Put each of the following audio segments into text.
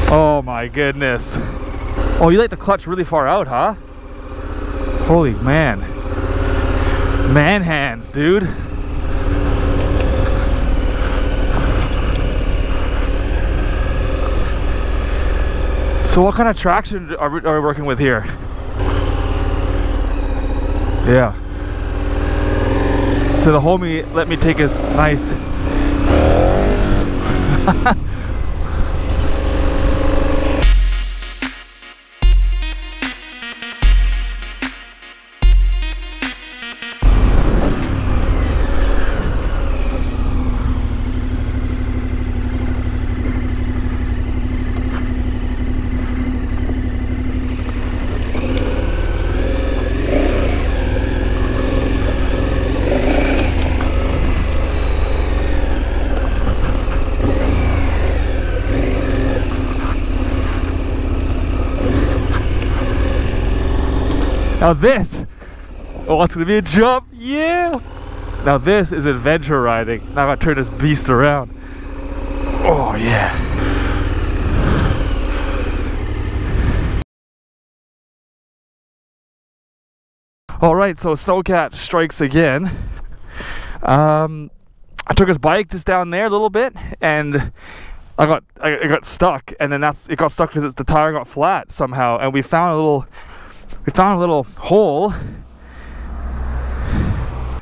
Oh my goodness. Oh, you like the clutch really far out, huh? Holy man. Man hands, dude. So what kind of traction are we working with here? Yeah. So the homie let me take his nice Now this, oh, it's gonna be a jump, yeah! Now this is adventure riding. Now I'm gonna turn this beast around. Oh yeah. Alright, so snowcat strikes again. I took his bike just down there a little bit, and I got stuck, and then it got stuck because the tire got flat somehow, and we found a little hole.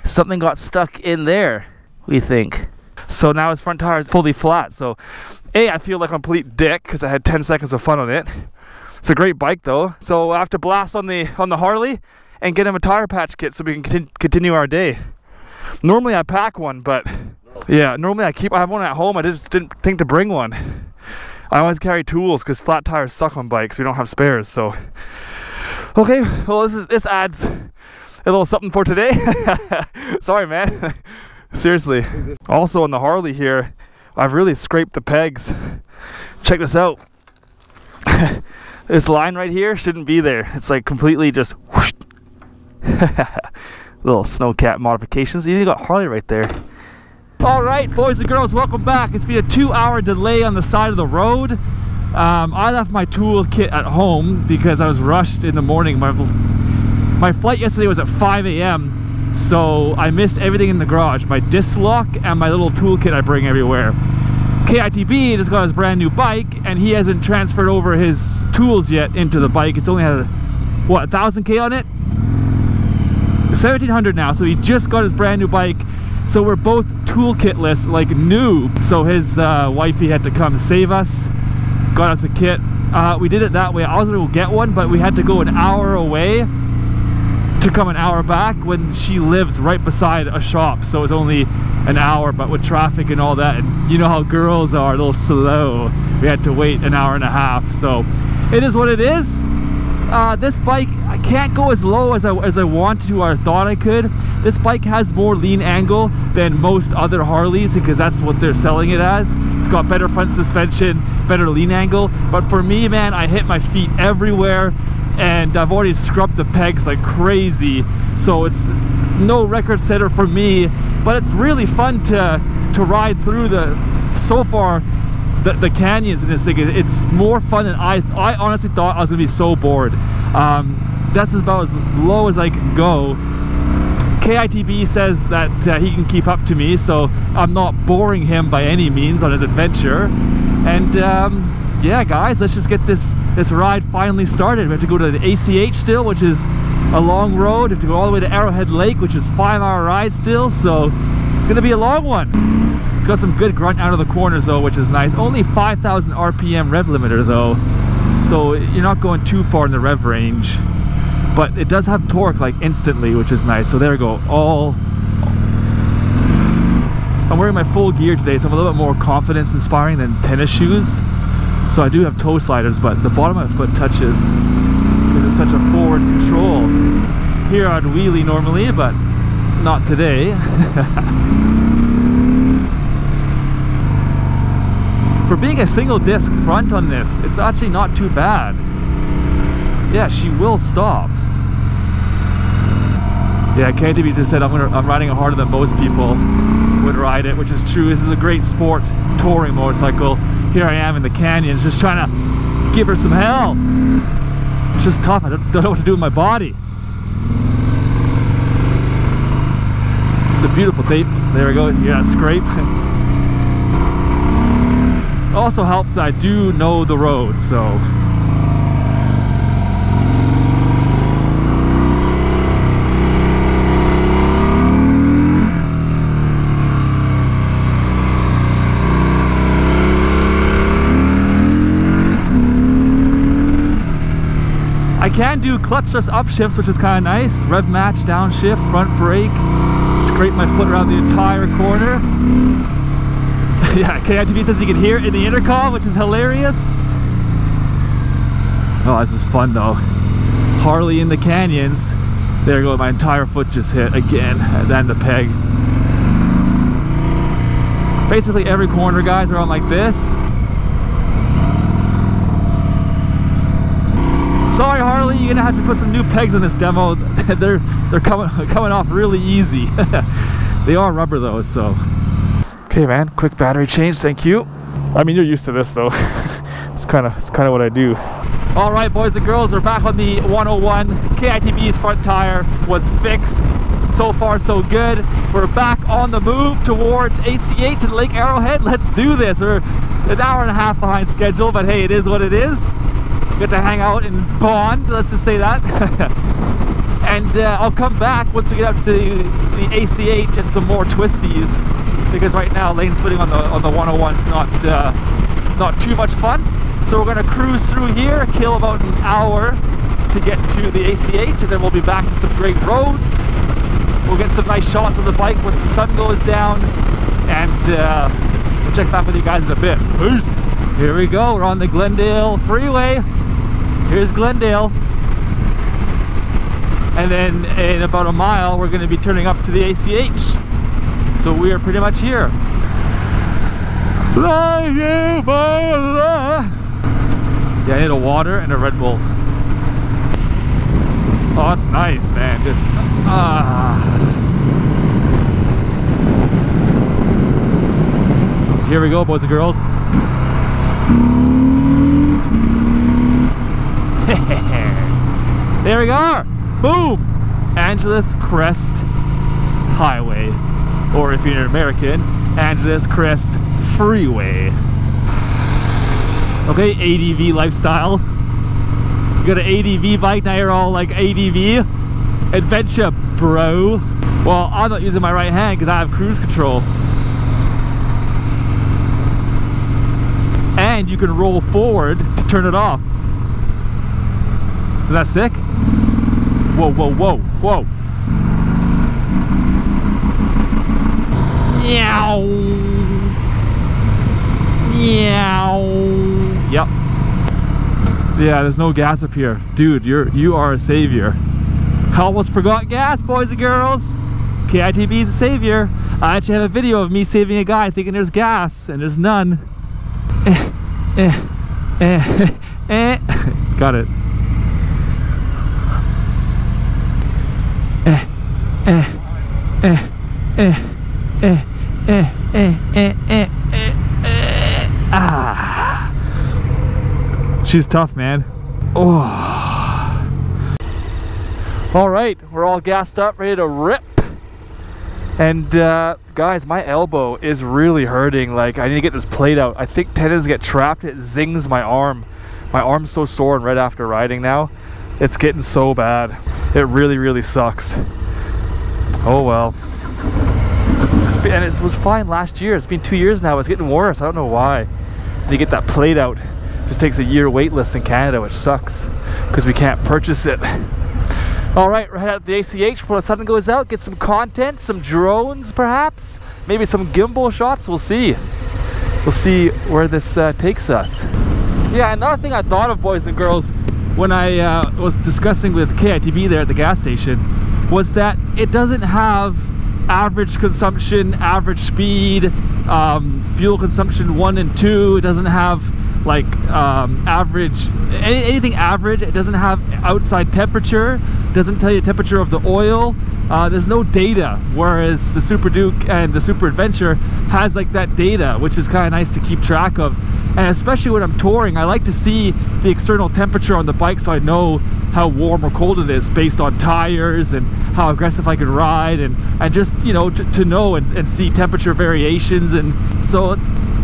Something got stuck in there, we think. So now his front tire is fully flat. So I feel like a complete dick because I had 10 seconds of fun on it. It's a great bike though. So I have to blast on the Harley and get him a tire patch kit so we can continue our day. Normally I pack one, but yeah, normally I have one at home. I just didn't think to bring one. I always carry tools because flat tires suck on bikes. We don't have spares, so. Okay, well this adds a little something for today. Sorry, man. Seriously. Also on the Harley here, I've really scraped the pegs. Check this out. This line right here shouldn't be there. It's like completely just whoosh. Little snowcat modifications. You got Harley right there. Alright, boys and girls, welcome back. It's been a 2-hour delay on the side of the road. I left my tool kit at home because I was rushed in the morning. My flight yesterday was at 5 a.m. so I missed everything in the garage. My disc lock and my little tool kit I bring everywhere. KITB just got his brand new bike and he hasn't transferred over his tools yet into the bike. It's only had, what, 1,000K on it? 1,700 now, so he just got his brand new bike. So we're both toolkitless, like new. So his wifey had to come save us. Got us a kit. We did it that way. I was gonna go get one, but we had to go an hour away to come an hour back when she lives right beside a shop. So it was only an hour, but with traffic and all that, and you know how girls are, a little slow. We had to wait an hour and a half. So it is what it is. This bike, I can't go as low as I wanted to or I thought I could. This bike has more lean angle than most other Harleys because that's what they're selling it as. It's got better front suspension, better lean angle. But for me, man, I hit my feet everywhere and I've already scrubbed the pegs like crazy. So it's no record setter for me, but it's really fun to ride through so far the canyons in this thing. It's more fun than I honestly thought. I was gonna be so bored. That's about as low as I can go. KITB says that he can keep up to me, so I'm not boring him by any means on his adventure. And yeah, guys, let's just get this ride finally started. We have to go to the ACH still, which is a long road. We have to go all the way to Arrowhead Lake, which is a 5-hour ride still, so it's gonna be a long one. It's got some good grunt out of the corners though, which is nice. Only 5,000 RPM rev limiter though, so you're not going too far in the rev range. But it does have torque like instantly, which is nice. So there we go. I'm wearing my full gear today, so I'm a little bit more confidence inspiring than tennis shoes. So I do have toe sliders, but the bottom of my foot touches because it's such a forward control. Here I'd wheelie normally, but not today. For being a single disc front on this, it's actually not too bad. Yeah, she will stop. Yeah, KTB just said I'm riding it harder than most people would ride it, which is true. This is a great sport touring motorcycle. Here I am in the canyons just trying to give her some hell. It's just tough. I don't know what to do with my body. It's a beautiful tape. There we go. Yeah, scrape. Also helps that I do know the road, so. I can do clutchless upshifts, which is kind of nice. Rev match, downshift, front brake. Scrape my foot around the entire corner. Yeah, KITV says you can hear it in the intercom, which is hilarious. Oh, this is fun though. Harley in the canyons. There you go, my entire foot just hit again, and then the peg. Basically every corner, guys, are on like this. Sorry, Harley, you're gonna have to put some new pegs in this demo. they're coming off really easy. They are rubber though, so. Okay, man, quick battery change, thank you. I mean, you're used to this though. it's kind of what I do. All right, boys and girls, we're back on the 101. KITB's front tire was fixed. So far, so good. We're back on the move towards ACH and Lake Arrowhead. Let's do this. We're an hour and a half behind schedule, but hey, it is what it is. Get to hang out and bond, let's just say that. And I'll come back once we get up to the ACH and some more twisties, because right now lane splitting on the 101 is not too much fun. So we're gonna cruise through here, kill about an hour to get to the ACH, and then we'll be back to some great roads. We'll get some nice shots of the bike once the sun goes down, and we'll check back with you guys in a bit. Peace. Here we go, we're on the Glendale Freeway. Here's Glendale. And then in about a mile, we're gonna be turning up to the ACH. So we are pretty much here. Yeah, I need a water and a Red Bull. Oh, that's nice, man. Just Here we go, boys and girls. There we go. Boom. Angeles Crest Highway, or if you're an American, Angeles Crest Freeway. Okay, ADV lifestyle. You got an ADV bike, now you're all like ADV adventure, bro. Well, I'm not using my right hand because I have cruise control. And you can roll forward to turn it off. Is that sick? Whoa, whoa, whoa, whoa. Meow. Meow. Yep. Yeah, there's no gas up here. Dude, you are a savior. I almost forgot gas, boys and girls. KITB is a savior. I actually have a video of me saving a guy thinking there's gas, and there's none. Got it. She's tough, man. Oh. All right, we're all gassed up, ready to rip. And guys, my elbow is really hurting. Like, I need to get this plate out. I think tendons get trapped. It zings my arm. My arm's so sore and right after riding now. It's getting so bad. It really, really sucks. Oh well. And it was fine last year. It's been 2 years now. It's getting worse. I don't know why. To get that plate out just takes a year wait list in Canada, which sucks because we can't purchase it. All right, we're heading out to the ACH before the sun goes out. Get some content, some drones perhaps, maybe some gimbal shots. We'll see. We'll see where this takes us. Yeah, another thing I thought of, boys and girls, when I was discussing with KITB there at the gas station, was that it doesn't have average consumption, average speed, fuel consumption 1 and 2. It doesn't have like average, anything average. It doesn't have outside temperature doesn't tell you the temperature of the oil. There's no data, whereas the Super Duke and the Super Adventure has like that data, which is kind of nice to keep track of. And especially when I'm touring, I like to see the external temperature on the bike so I know how warm or cold it is based on tires and how aggressive I can ride, and just, you know, to know and see temperature variations. And so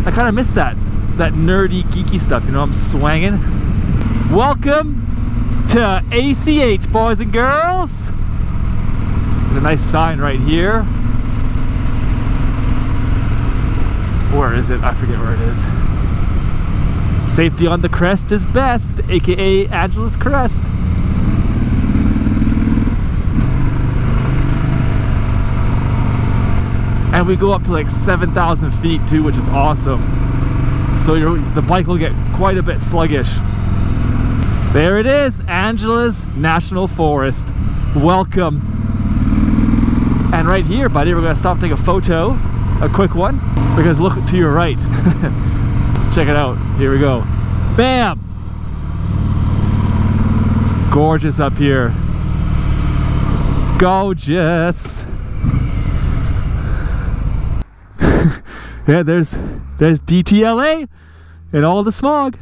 I kind of miss that nerdy, geeky stuff, you know. I'm swanging. Welcome to ACH, boys and girls. There's a nice sign right here. Where is it? I forget where it is. Safety on the Crest is best, aka Angela's Crest. And we go up to like 7,000 feet too, which is awesome. So the bike will get quite a bit sluggish. There it is, Angela's National Forest. Welcome. And right here, buddy, we're gonna stop and take a photo, a quick one, because look to your right. Check it out, here we go. Bam! It's gorgeous up here. Gorgeous. Yeah, there's DTLA and all the smog.